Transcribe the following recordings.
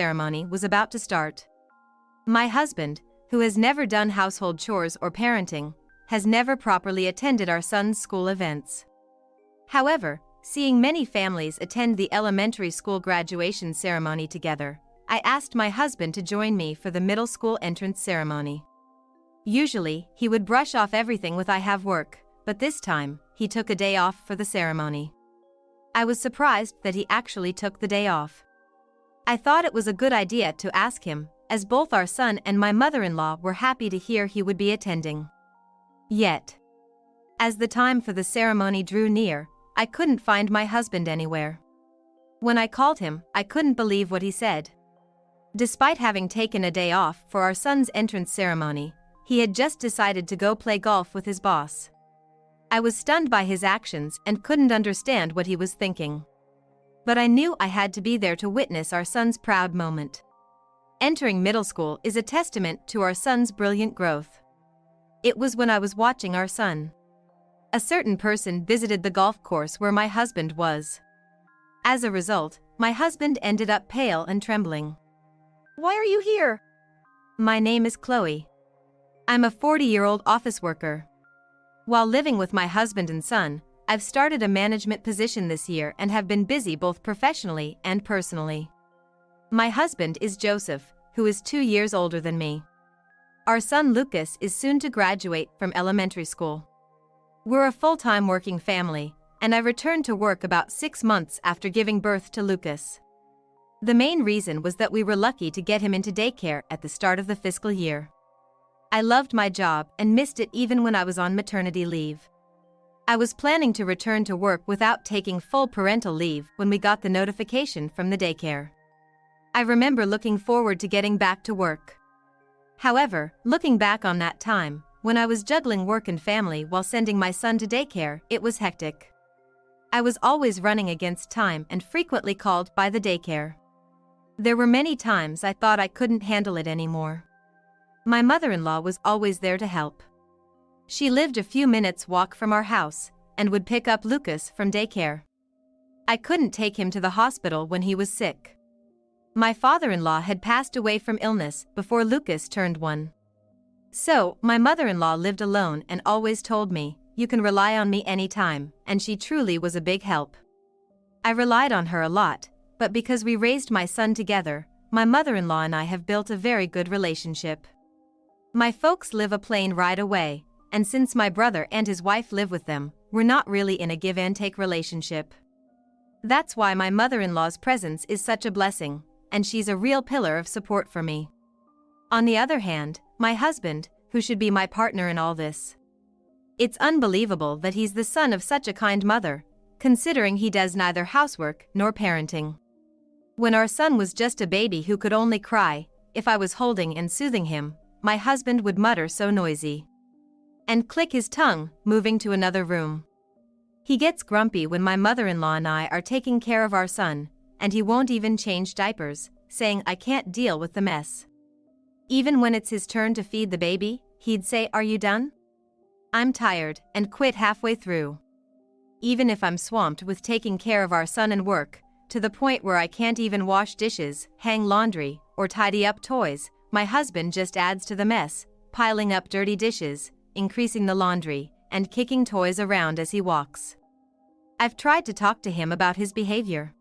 ceremony was about to start. My husband, who has never done household chores or parenting, has never properly attended our son's school events. However, seeing many families attend the elementary school graduation ceremony together, I asked my husband to join me for the middle school entrance ceremony. Usually, he would brush off everything with "I have work," but this time, he took a day off for the ceremony. I was surprised that he actually took the day off. I thought it was a good idea to ask him, as both our son and my mother-in-law were happy to hear he would be attending. Yet, as the time for the ceremony drew near, I couldn't find my husband anywhere. When I called him, I couldn't believe what he said. Despite having taken a day off for our son's entrance ceremony, he had just decided to go play golf with his boss. I was stunned by his actions and couldn't understand what he was thinking. But I knew I had to be there to witness our son's proud moment. Entering middle school is a testament to our son's brilliant growth. It was when I was watching our son. A certain person visited the golf course where my husband was. As a result, my husband ended up pale and trembling. "Why are you here?" My name is Chloe. I'm a 40-year-old office worker. While living with my husband and son, I've started a management position this year and have been busy both professionally and personally. My husband is Joseph, who is 2 years older than me. Our son Lucas is soon to graduate from elementary school. We're a full-time working family, and I returned to work about 6 months after giving birth to Lucas. The main reason was that we were lucky to get him into daycare at the start of the fiscal year. I loved my job and missed it even when I was on maternity leave. I was planning to return to work without taking full parental leave when we got the notification from the daycare. I remember looking forward to getting back to work. However, looking back on that time, when I was juggling work and family while sending my son to daycare, it was hectic. I was always running against time and frequently called by the daycare. There were many times I thought I couldn't handle it anymore. My mother-in-law was always there to help. She lived a few minutes' walk from our house and would pick up Lucas from daycare. I couldn't take him to the hospital when he was sick. My father-in-law had passed away from illness before Lucas turned 1. So, my mother-in-law lived alone and always told me, "You can rely on me anytime," and she truly was a big help. I relied on her a lot, but because we raised my son together, my mother-in-law and I have built a very good relationship. My folks live a plane ride away, and since my brother and his wife live with them, we're not really in a give-and-take relationship. That's why my mother-in-law's presence is such a blessing, and she's a real pillar of support for me. On the other hand, my husband, who should be my partner in all this. It's unbelievable that he's the son of such a kind mother, considering he does neither housework nor parenting. When our son was just a baby who could only cry, if I was holding and soothing him, my husband would mutter "so noisy" and click his tongue, moving to another room. He gets grumpy when my mother-in-law and I are taking care of our son, and he won't even change diapers, saying I can't deal with the mess. Even when it's his turn to feed the baby, he'd say, "Are you done?" I'm tired, and quit halfway through. Even if I'm swamped with taking care of our son and work, to the point where I can't even wash dishes, hang laundry, or tidy up toys, my husband just adds to the mess, piling up dirty dishes, increasing the laundry, and kicking toys around as he walks. I've tried to talk to him about his behavior.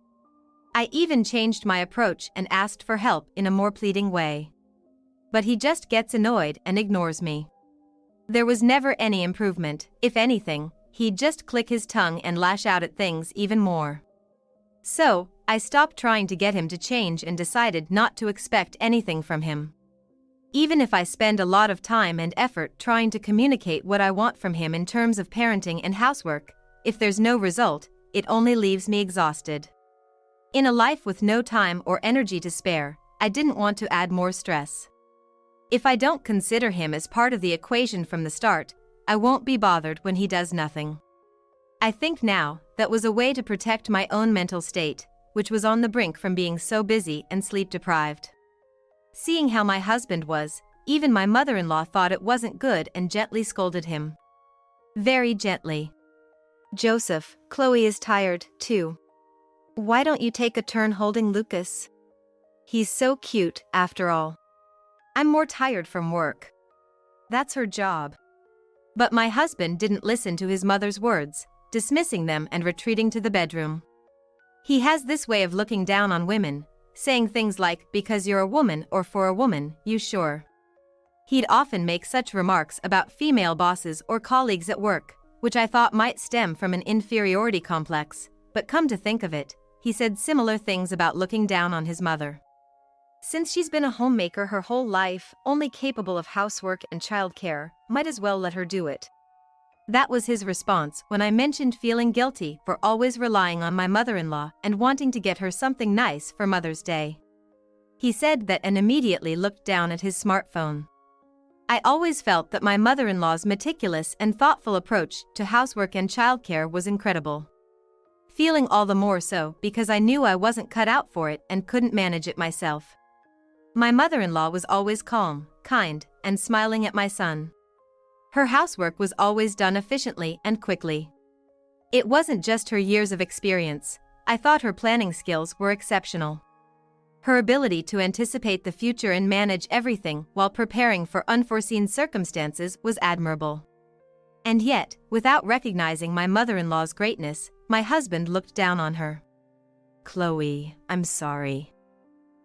I even changed my approach and asked for help in a more pleading way. But he just gets annoyed and ignores me. There was never any improvement. If anything, he'd just click his tongue and lash out at things even more. So, I stopped trying to get him to change and decided not to expect anything from him. Even if I spend a lot of time and effort trying to communicate what I want from him in terms of parenting and housework, if there's no result, it only leaves me exhausted. In a life with no time or energy to spare, I didn't want to add more stress. If I don't consider him as part of the equation from the start, I won't be bothered when he does nothing. I think now, that was a way to protect my own mental state, which was on the brink from being so busy and sleep-deprived. Seeing how my husband was, even my mother-in-law thought it wasn't good and gently scolded him. Very gently. "Joseph, Chloe is tired, too. Why don't you take a turn holding Lucas? He's so cute, after all. I'm more tired from work. That's her job. But my husband didn't listen to his mother's words, dismissing them and retreating to the bedroom. He has this way of looking down on women, saying things like, because you're a woman or for a woman, you sure. He'd often make such remarks about female bosses or colleagues at work, which I thought might stem from an inferiority complex, but come to think of it, he said similar things about looking down on his mother. Since she's been a homemaker her whole life, only capable of housework and childcare, might as well let her do it. That was his response when I mentioned feeling guilty for always relying on my mother-in-law and wanting to get her something nice for Mother's Day. He said that and immediately looked down at his smartphone. I always felt that my mother-in-law's meticulous and thoughtful approach to housework and childcare was incredible. Feeling all the more so because I knew I wasn't cut out for it and couldn't manage it myself. My mother-in-law was always calm, kind, and smiling at my son. Her housework was always done efficiently and quickly. It wasn't just her years of experience, I thought her planning skills were exceptional. Her ability to anticipate the future and manage everything while preparing for unforeseen circumstances was admirable. And yet, without recognizing my mother-in-law's greatness, my husband looked down on her. "Chloe, I'm sorry."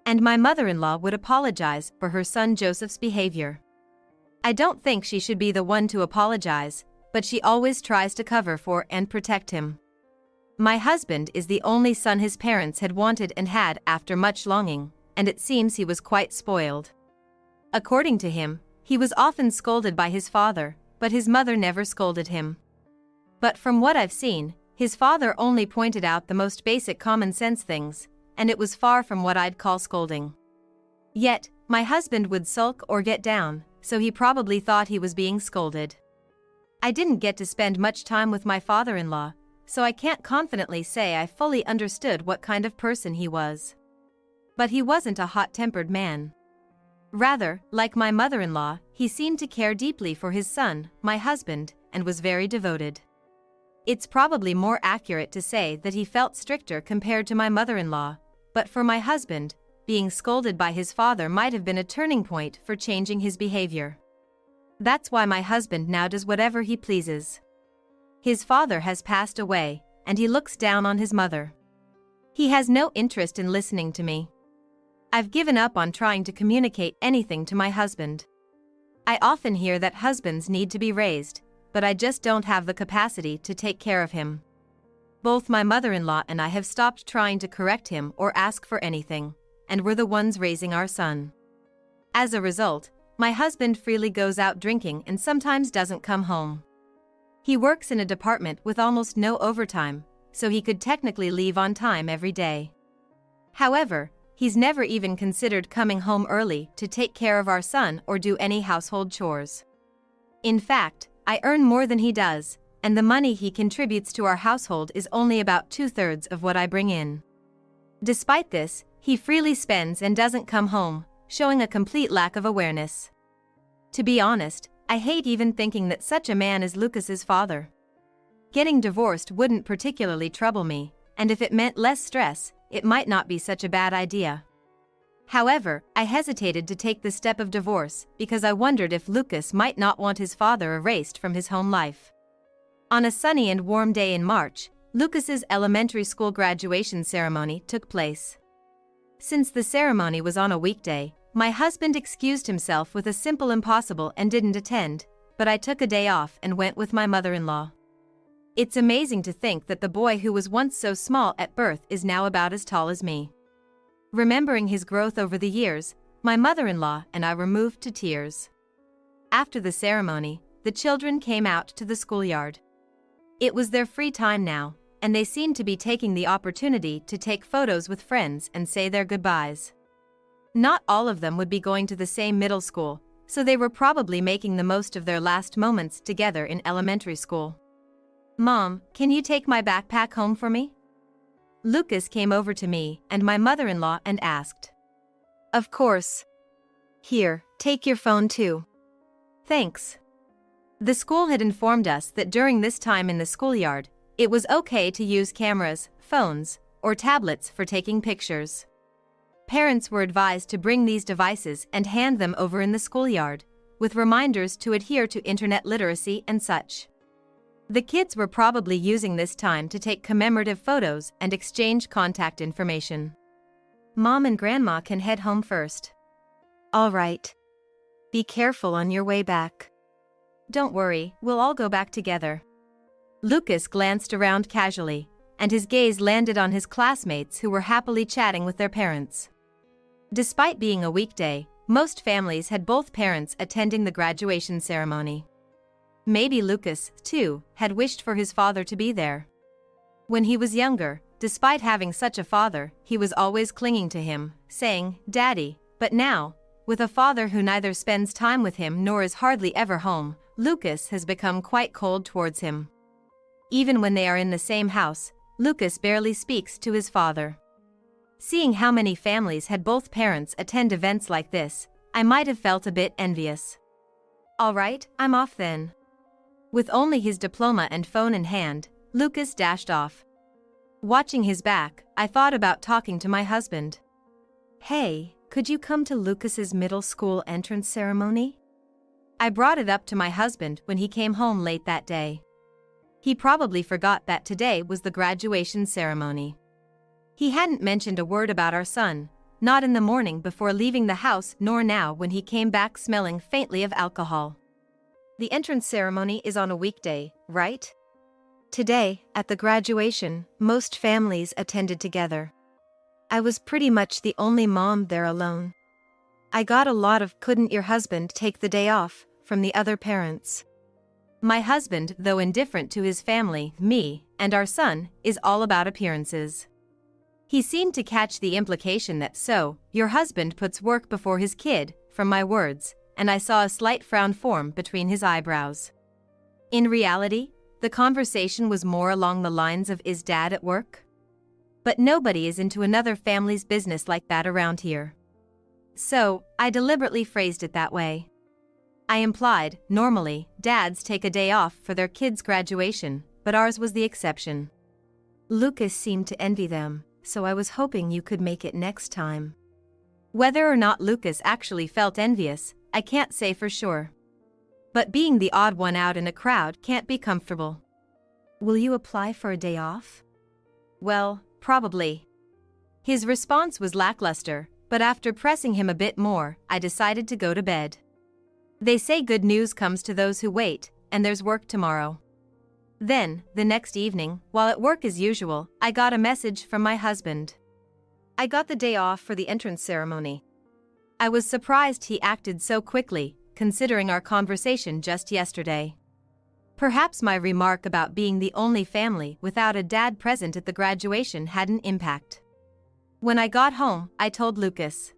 And my mother-in-law would apologize for her son Joseph's behavior. I don't think she should be the one to apologize, but she always tries to cover for and protect him. My husband is the only son his parents had wanted and had after much longing, and it seems he was quite spoiled. According to him, he was often scolded by his father, but his mother never scolded him. But from what I've seen, his father only pointed out the most basic common sense things, and it was far from what I'd call scolding. Yet, my husband would sulk or get down, so he probably thought he was being scolded. I didn't get to spend much time with my father-in-law, so I can't confidently say I fully understood what kind of person he was. But he wasn't a hot-tempered man. Rather, like my mother-in-law, he seemed to care deeply for his son, my husband, and was very devoted. It's probably more accurate to say that he felt stricter compared to my mother-in-law, but for my husband, being scolded by his father might have been a turning point for changing his behavior. That's why my husband now does whatever he pleases. His father has passed away, and he looks down on his mother. He has no interest in listening to me. I've given up on trying to communicate anything to my husband. I often hear that husbands need to be raised, but I just don't have the capacity to take care of him. Both my mother-in-law and I have stopped trying to correct him or ask for anything, and we're the ones raising our son. As a result, my husband freely goes out drinking and sometimes doesn't come home. He works in a department with almost no overtime, so he could technically leave on time every day. However, he's never even considered coming home early to take care of our son or do any household chores. In fact, I earn more than he does, and the money he contributes to our household is only about 2/3 of what I bring in. Despite this, he freely spends and doesn't come home, showing a complete lack of awareness. To be honest, I hate even thinking that such a man is Lucas's father. Getting divorced wouldn't particularly trouble me, and if it meant less stress, it might not be such a bad idea. However, I hesitated to take the step of divorce because I wondered if Lucas might not want his father erased from his home life. On a sunny and warm day in March, Lucas's elementary school graduation ceremony took place. Since the ceremony was on a weekday, my husband excused himself with a simple impossible and didn't attend, but I took a day off and went with my mother-in-law. It's amazing to think that the boy who was once so small at birth is now about as tall as me. Remembering his growth over the years, my mother-in-law and I were moved to tears. After the ceremony, the children came out to the schoolyard. It was their free time now, and they seemed to be taking the opportunity to take photos with friends and say their goodbyes. Not all of them would be going to the same middle school, so they were probably making the most of their last moments together in elementary school. "Mom, can you take my backpack home for me?" Lucas came over to me and my mother-in-law and asked. "Of course. Here, take your phone too." "Thanks." The school had informed us that during this time in the schoolyard, it was okay to use cameras, phones, or tablets for taking pictures. Parents were advised to bring these devices and hand them over in the schoolyard, with reminders to adhere to internet literacy and such. The kids were probably using this time to take commemorative photos and exchange contact information. Mom and Grandma can head home first. All right. Be careful on your way back. Don't worry, we'll all go back together. Lucas glanced around casually, and his gaze landed on his classmates who were happily chatting with their parents. Despite being a weekday, most families had both parents attending the graduation ceremony. Maybe Lucas, too, had wished for his father to be there. When he was younger, despite having such a father, he was always clinging to him, saying, "Daddy," but now, with a father who neither spends time with him nor is hardly ever home, Lucas has become quite cold towards him. Even when they are in the same house, Lucas barely speaks to his father. Seeing how many families had both parents attend events like this, I might have felt a bit envious. All right, I'm off then. With only his diploma and phone in hand, Lucas dashed off. Watching his back, I thought about talking to my husband. Hey, could you come to Lucas's middle school entrance ceremony? I brought it up to my husband when he came home late that day. He probably forgot that today was the graduation ceremony. He hadn't mentioned a word about our son, not in the morning before leaving the house nor now when he came back smelling faintly of alcohol. The entrance ceremony is on a weekday, right? Today, at the graduation, most families attended together. I was pretty much the only mom there alone. I got a lot of "couldn't your husband take the day off" from the other parents. My husband, though indifferent to his family, me, and our son, is all about appearances. He seemed to catch the implication that "so, your husband puts work before his kid," from my words, and I saw a slight frown form between his eyebrows. In reality, the conversation was more along the lines of "is Dad at work?" But nobody is into another family's business like that around here. So, I deliberately phrased it that way. I implied, normally, dads take a day off for their kids' graduation, but ours was the exception. Lucas seemed to envy them, so I was hoping you could make it next time. Whether or not Lucas actually felt envious, I can't say for sure. But being the odd one out in a crowd can't be comfortable. Will you apply for a day off? Well, probably. His response was lackluster, but after pressing him a bit more, I decided to go to bed. They say good news comes to those who wait, and there's work tomorrow. Then, the next evening, while at work as usual, I got a message from my husband. I got the day off for the entrance ceremony. I was surprised he acted so quickly, considering our conversation just yesterday. Perhaps my remark about being the only family without a dad present at the graduation had an impact. When I got home, I told Lucas.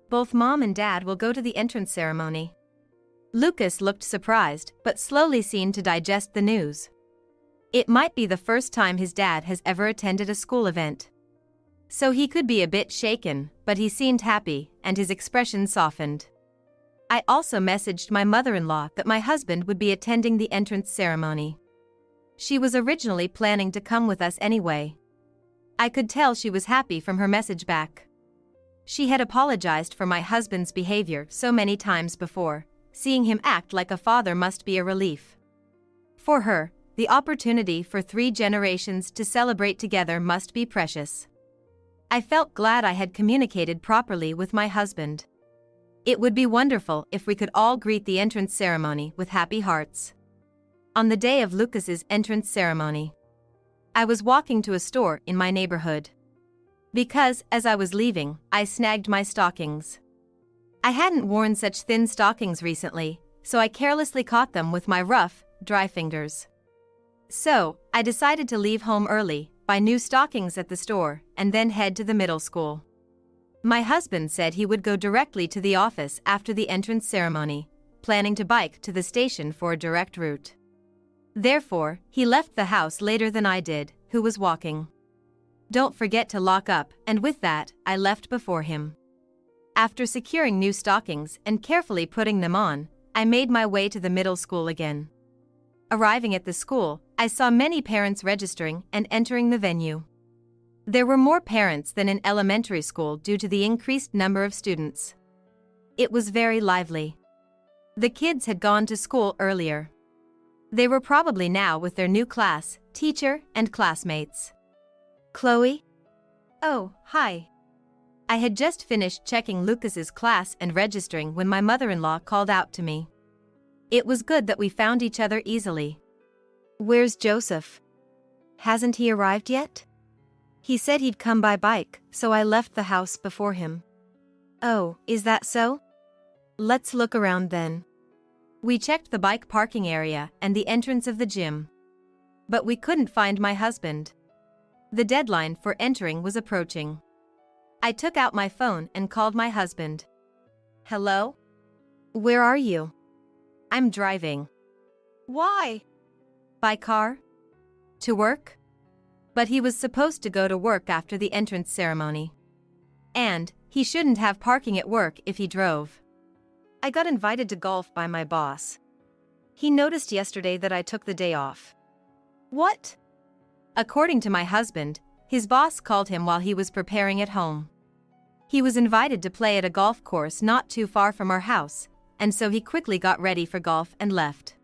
Both Mom and Dad will go to the entrance ceremony. Lucas looked surprised, but slowly seemed to digest the news. It might be the first time his dad has ever attended a school event. So he could be a bit shaken, but he seemed happy, and his expression softened. I also messaged my mother-in-law that my husband would be attending the entrance ceremony. She was originally planning to come with us anyway. I could tell she was happy from her message back. She had apologized for my husband's behavior so many times before. Seeing him act like a father must be a relief. For her, the opportunity for 3 generations to celebrate together must be precious. I felt glad I had communicated properly with my husband. It would be wonderful if we could all greet the entrance ceremony with happy hearts. On the day of Lucas's entrance ceremony, I was walking to a store in my neighborhood. Because, as I was leaving, I snagged my stockings. I hadn't worn such thin stockings recently, so I carelessly caught them with my rough, dry fingers. So, I decided to leave home early, buy new stockings at the store, and then head to the middle school. My husband said he would go directly to the office after the entrance ceremony, planning to bike to the station for a direct route. Therefore, he left the house later than I did, who was walking. Don't forget to lock up, and with that, I left before him. After securing new stockings and carefully putting them on, I made my way to the middle school again. Arriving at the school, I saw many parents registering and entering the venue. There were more parents than in elementary school due to the increased number of students. It was very lively. The kids had gone to school earlier. They were probably now with their new class, teacher, and classmates. Chloe? Oh, hi. I had just finished checking Lucas's class and registering when my mother-in-law called out to me. It was good that we found each other easily. Where's Joseph? Hasn't he arrived yet? He said he'd come by bike, so I left the house before him. Oh, is that so? Let's look around then. We checked the bike parking area and the entrance of the gym. But we couldn't find my husband. The deadline for entering was approaching. I took out my phone and called my husband. Hello? Where are you? I'm driving. Why? By car? To work? But he was supposed to go to work after the entrance ceremony. And he shouldn't have parking at work if he drove. I got invited to golf by my boss. He noticed yesterday that I took the day off. What? According to my husband, his boss called him while he was preparing at home. He was invited to play at a golf course not too far from our house, and so he quickly got ready for golf and left.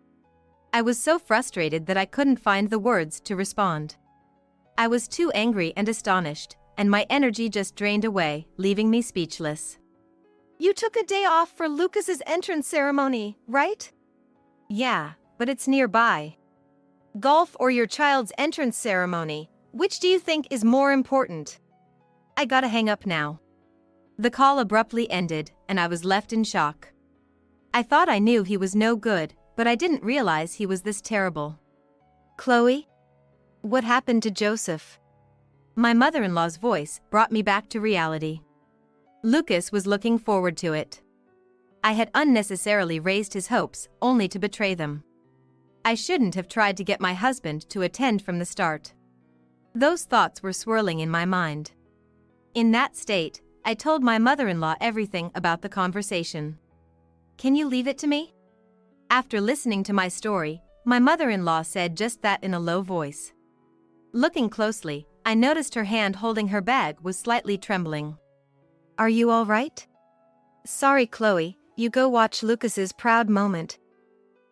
I was so frustrated that I couldn't find the words to respond. I was too angry and astonished, and my energy just drained away, leaving me speechless. You took a day off for Lucas's entrance ceremony, right? Yeah, but it's nearby. Golf or your child's entrance ceremony, which do you think is more important? I gotta hang up now. The call abruptly ended, and I was left in shock. I thought I knew he was no good, but I didn't realize he was this terrible. Chloe? What happened to Joseph? My mother-in-law's voice brought me back to reality. Lucas was looking forward to it. I had unnecessarily raised his hopes, only to betray them. I shouldn't have tried to get my husband to attend from the start. Those thoughts were swirling in my mind. In that state, I told my mother-in-law everything about the conversation. Can you leave it to me? After listening to my story, my mother-in-law said just that in a low voice. Looking closely, I noticed her hand holding her bag was slightly trembling. Are you all right? Sorry, Chloe, you go watch Lucas's proud moment,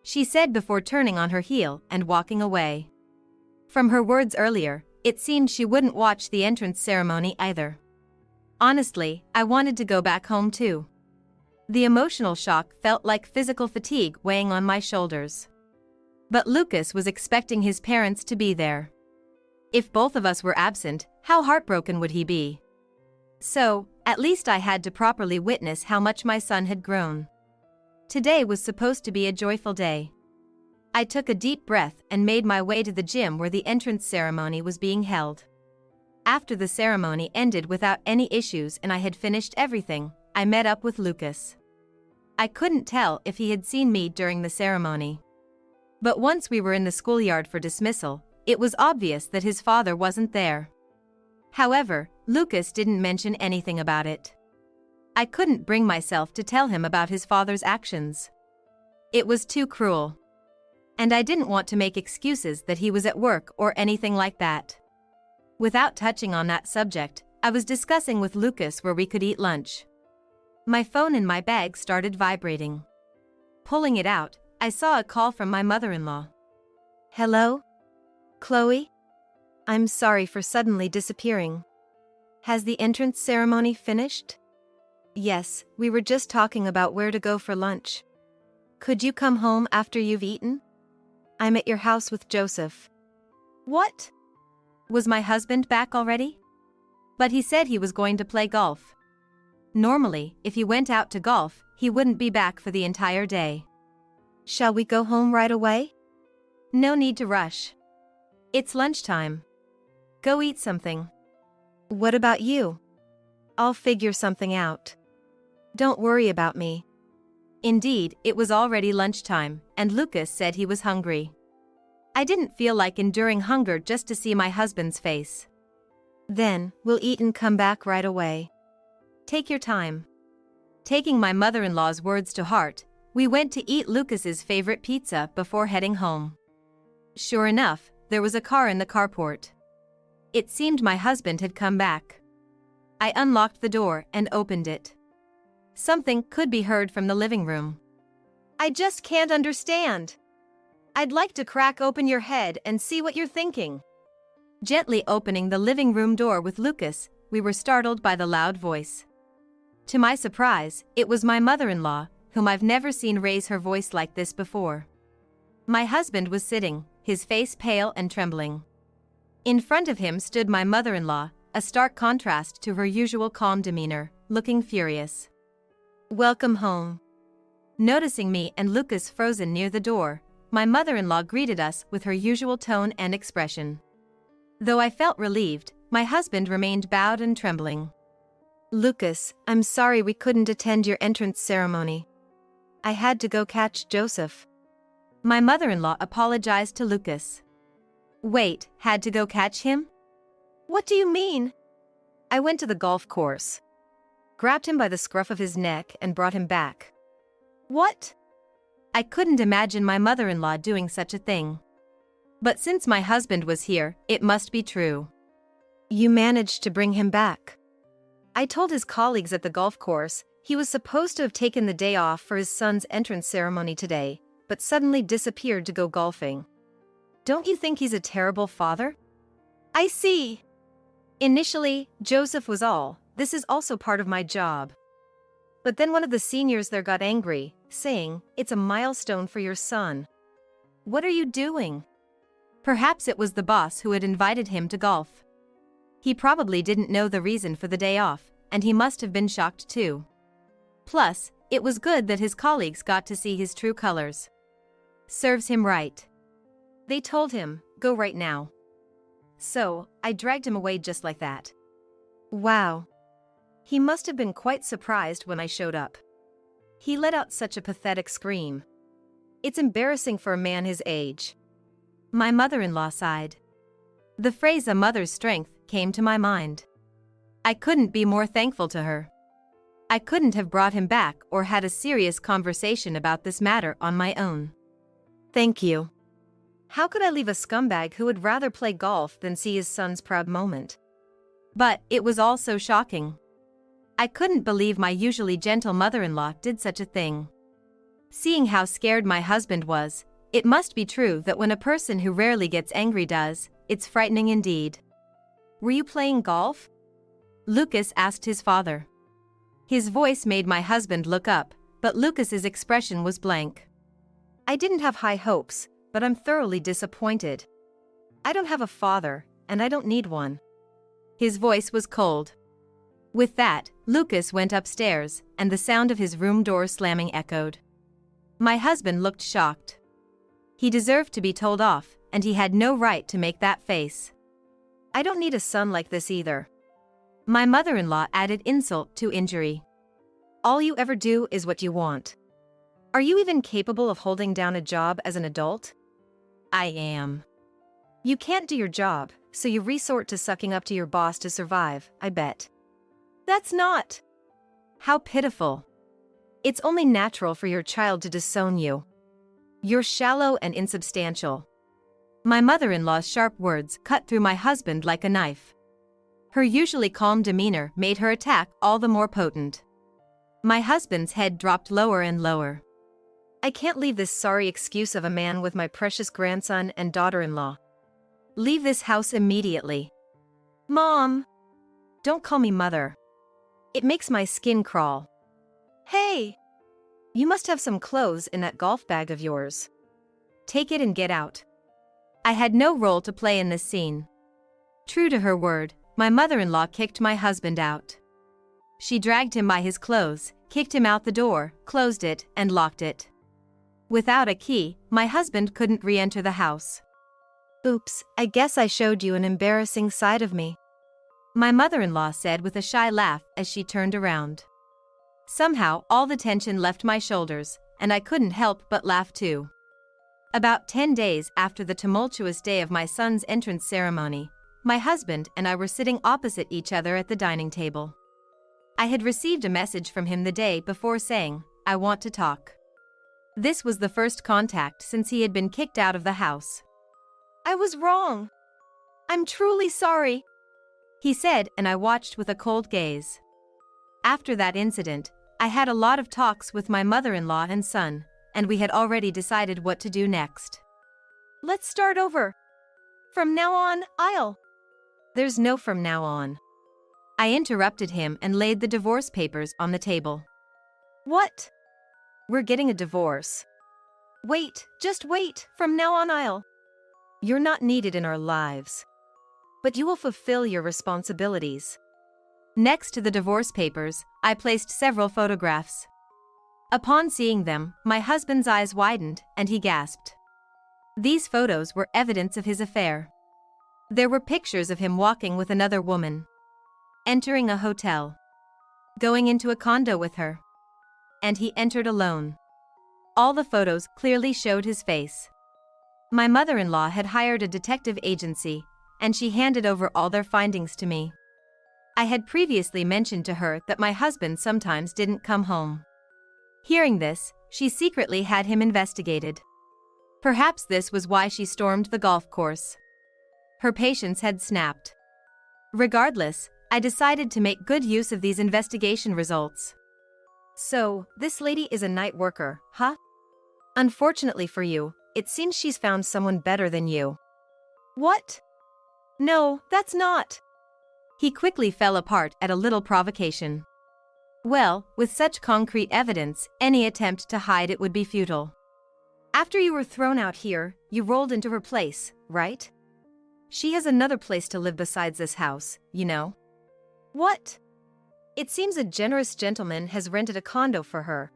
she said before turning on her heel and walking away. From her words earlier, it seemed she wouldn't watch the entrance ceremony either. Honestly, I wanted to go back home too. The emotional shock felt like physical fatigue weighing on my shoulders. But Lucas was expecting his parents to be there. If both of us were absent, how heartbroken would he be? So, at least I had to properly witness how much my son had grown. Today was supposed to be a joyful day. I took a deep breath and made my way to the gym where the entrance ceremony was being held. After the ceremony ended without any issues and I had finished everything, I met up with Lucas. I couldn't tell if he had seen me during the ceremony. But once we were in the schoolyard for dismissal, it was obvious that his father wasn't there. However, Lucas didn't mention anything about it. I couldn't bring myself to tell him about his father's actions. It was too cruel. And I didn't want to make excuses that he was at work or anything like that. Without touching on that subject, I was discussing with Lucas where we could eat lunch. My phone in my bag started vibrating. Pulling it out, I saw a call from my mother-in-law. Hello? Chloe? I'm sorry for suddenly disappearing. Has the entrance ceremony finished? Yes, we were just talking about where to go for lunch. Could you come home after you've eaten? I'm at your house with Joseph. What? Was my husband back already? But he said he was going to play golf. Normally, if he went out to golf, he wouldn't be back for the entire day. Shall we go home right away? No need to rush. It's lunchtime. Go eat something. What about you? I'll figure something out. Don't worry about me. Indeed, it was already lunchtime, and Lucas said he was hungry. I didn't feel like enduring hunger just to see my husband's face. Then, we'll eat and come back right away. Take your time. Taking my mother-in-law's words to heart, we went to eat Lucas's favorite pizza before heading home. Sure enough, there was a car in the carport. It seemed my husband had come back. I unlocked the door and opened it. Something could be heard from the living room. I just can't understand. I'd like to crack open your head and see what you're thinking. Gently opening the living room door with Lucas, we were startled by the loud voice. To my surprise, it was my mother-in-law, whom I've never seen raise her voice like this before. My husband was sitting, his face pale and trembling. In front of him stood my mother-in-law, a stark contrast to her usual calm demeanor, looking furious. Welcome home. Noticing me and Lucas frozen near the door, my mother-in-law greeted us with her usual tone and expression. Though I felt relieved, my husband remained bowed and trembling. Lucas, I'm sorry we couldn't attend your entrance ceremony. I had to go catch Joseph. My mother-in-law apologized to Lucas. Wait, had to go catch him? What do you mean? I went to the golf course, grabbed him by the scruff of his neck and brought him back. What? I couldn't imagine my mother-in-law doing such a thing. But since my husband was here, it must be true. You managed to bring him back. I told his colleagues at the golf course he was supposed to have taken the day off for his son's entrance ceremony today, but suddenly disappeared to go golfing. Don't you think he's a terrible father? I see. Initially, Joseph was all, this is also part of my job. But then one of the seniors there got angry, saying, it's a milestone for your son. What are you doing? Perhaps it was the boss who had invited him to golf. He probably didn't know the reason for the day off, and he must have been shocked too. Plus, it was good that his colleagues got to see his true colors. Serves him right. They told him, go right now. So, I dragged him away just like that. Wow. He must have been quite surprised when I showed up. He let out such a pathetic scream. It's embarrassing for a man his age. My mother-in-law sighed. The phrase "a mother's strength" came to my mind. I couldn't be more thankful to her. I couldn't have brought him back or had a serious conversation about this matter on my own. Thank you. How could I leave a scumbag who would rather play golf than see his son's proud moment? But it was all so shocking. I couldn't believe my usually gentle mother-in-law did such a thing. Seeing how scared my husband was, it must be true that when a person who rarely gets angry does, it's frightening indeed. Were you playing golf? Lucas asked his father. His voice made my husband look up, but Lucas's expression was blank. I didn't have high hopes, but I'm thoroughly disappointed. I don't have a father, and I don't need one. His voice was cold. With that, Lucas went upstairs, and the sound of his room door slamming echoed. My husband looked shocked. He deserved to be told off, and he had no right to make that face. I don't need a son like this either. My mother-in-law added insult to injury. All you ever do is what you want. Are you even capable of holding down a job as an adult? I am. You can't do your job, so you resort to sucking up to your boss to survive, I bet. That's not. How pitiful. It's only natural for your child to disown you. You're shallow and insubstantial. My mother-in-law's sharp words cut through my husband like a knife. Her usually calm demeanor made her attack all the more potent. My husband's head dropped lower and lower. I can't leave this sorry excuse of a man with my precious grandson and daughter-in-law. Leave this house immediately. Mom! Don't call me mother. It makes my skin crawl. Hey! You must have some clothes in that golf bag of yours. Take it and get out. I had no role to play in this scene. True to her word, my mother-in-law kicked my husband out. She dragged him by his clothes, kicked him out the door, closed it, and locked it. Without a key, my husband couldn't re-enter the house. Oops, I guess I showed you an embarrassing side of me. My mother-in-law said with a shy laugh as she turned around. Somehow, all the tension left my shoulders, and I couldn't help but laugh too. About 10 days after the tumultuous day of my son's entrance ceremony, my husband and I were sitting opposite each other at the dining table. I had received a message from him the day before saying, "I want to talk." This was the first contact since he had been kicked out of the house. I was wrong. I'm truly sorry," he said, and I watched with a cold gaze. After that incident, I had a lot of talks with my mother-in-law and son, and we had already decided what to do next. "Let's start over. From now on, I'll..." "There's no from now on." I interrupted him and laid the divorce papers on the table. "What?" "We're getting a divorce." "Wait, just wait, from now on I'll..." "You're not needed in our lives. But you will fulfill your responsibilities." Next to the divorce papers, I placed several photographs. Upon seeing them, my husband's eyes widened, and he gasped. These photos were evidence of his affair. There were pictures of him walking with another woman, entering a hotel, going into a condo with her, and he entered alone. All the photos clearly showed his face. My mother-in-law had hired a detective agency, and she handed over all their findings to me. I had previously mentioned to her that my husband sometimes didn't come home. Hearing this, she secretly had him investigated. Perhaps this was why she stormed the golf course. Her patience had snapped. Regardless, I decided to make good use of these investigation results. "So, this lady is a night worker, huh?" "Unfortunately for you, it seems she's found someone better than you." "What? No, that's not..." He quickly fell apart at a little provocation. Well, with such concrete evidence, any attempt to hide it would be futile. "After you were thrown out here, you rolled into her place, right?" "She has another place to live besides this house, you know." "What?" "It seems a generous gentleman has rented a condo for her.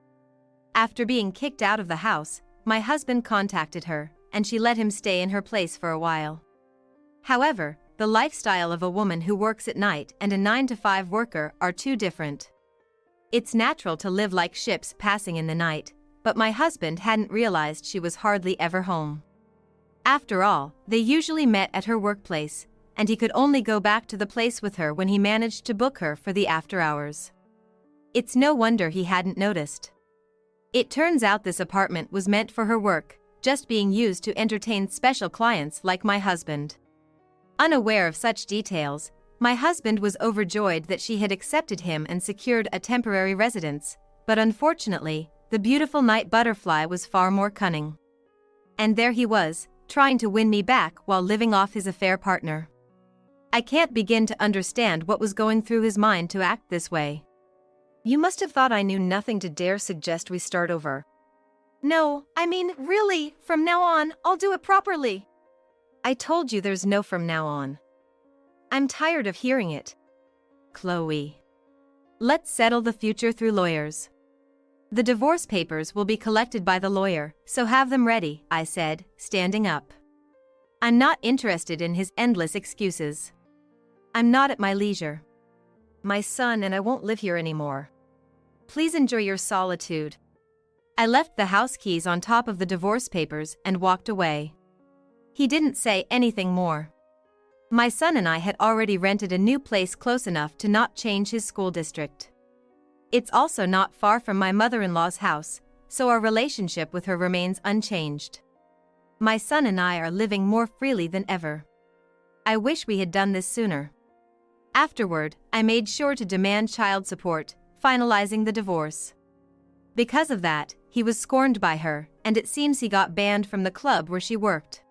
After being kicked out of the house, my husband contacted her, and she let him stay in her place for a while. However, the lifestyle of a woman who works at night and a 9-to-5 worker are two different. It's natural to live like ships passing in the night, but my husband hadn't realized she was hardly ever home. After all, they usually met at her workplace, and he could only go back to the place with her when he managed to book her for the after hours. It's no wonder he hadn't noticed. It turns out this apartment was meant for her work, just being used to entertain special clients like my husband. Unaware of such details, my husband was overjoyed that she had accepted him and secured a temporary residence, but unfortunately, the beautiful night butterfly was far more cunning. And there he was, trying to win me back while living off his affair partner. I can't begin to understand what was going through his mind to act this way. "You must have thought I knew nothing to dare suggest we start over." "No, I mean, really, from now on, I'll do it properly." "I told you there's no from now on." "I'm tired of hearing it." "Chloe. Let's settle the future through lawyers. The divorce papers will be collected by the lawyer, so have them ready," I said, standing up. I'm not interested in his endless excuses. I'm not at my leisure. "My son and I won't live here anymore. Please enjoy your solitude." I left the house keys on top of the divorce papers and walked away. He didn't say anything more. My son and I had already rented a new place close enough to not change his school district. It's also not far from my mother-in-law's house, so our relationship with her remains unchanged. My son and I are living more freely than ever. I wish we had done this sooner. Afterward, I made sure to demand child support, finalizing the divorce. Because of that, he was scorned by her, and it seems he got banned from the club where she worked.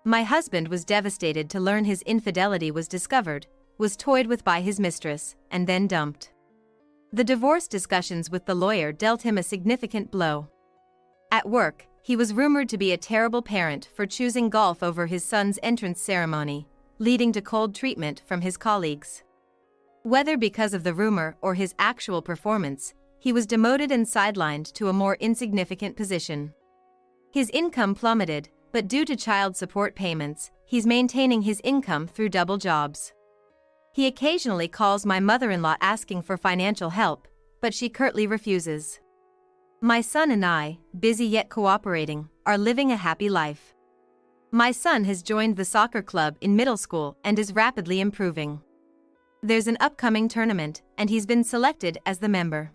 My husband was devastated to learn his infidelity was discovered, was toyed with by his mistress, and then dumped. The divorce discussions with the lawyer dealt him a significant blow. At work, he was rumored to be a terrible parent for choosing golf over his son's entrance ceremony, leading to cold treatment from his colleagues. Whether because of the rumor or his actual performance, he was demoted and sidelined to a more insignificant position. His income plummeted, but due to child support payments, he's maintaining his income through double jobs. He occasionally calls my mother-in-law asking for financial help, but she curtly refuses. My son and I, busy yet cooperating, are living a happy life. My son has joined the soccer club in middle school and is rapidly improving. There's an upcoming tournament, and he's been selected as the member.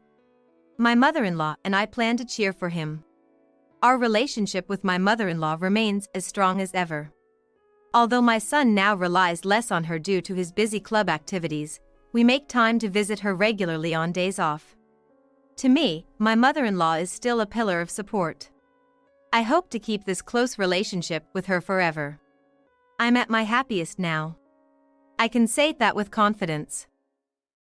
My mother-in-law and I plan to cheer for him. Our relationship with my mother-in-law remains as strong as ever. Although my son now relies less on her due to his busy club activities, we make time to visit her regularly on days off. To me, my mother-in-law is still a pillar of support. I hope to keep this close relationship with her forever. I'm at my happiest now. I can say that with confidence.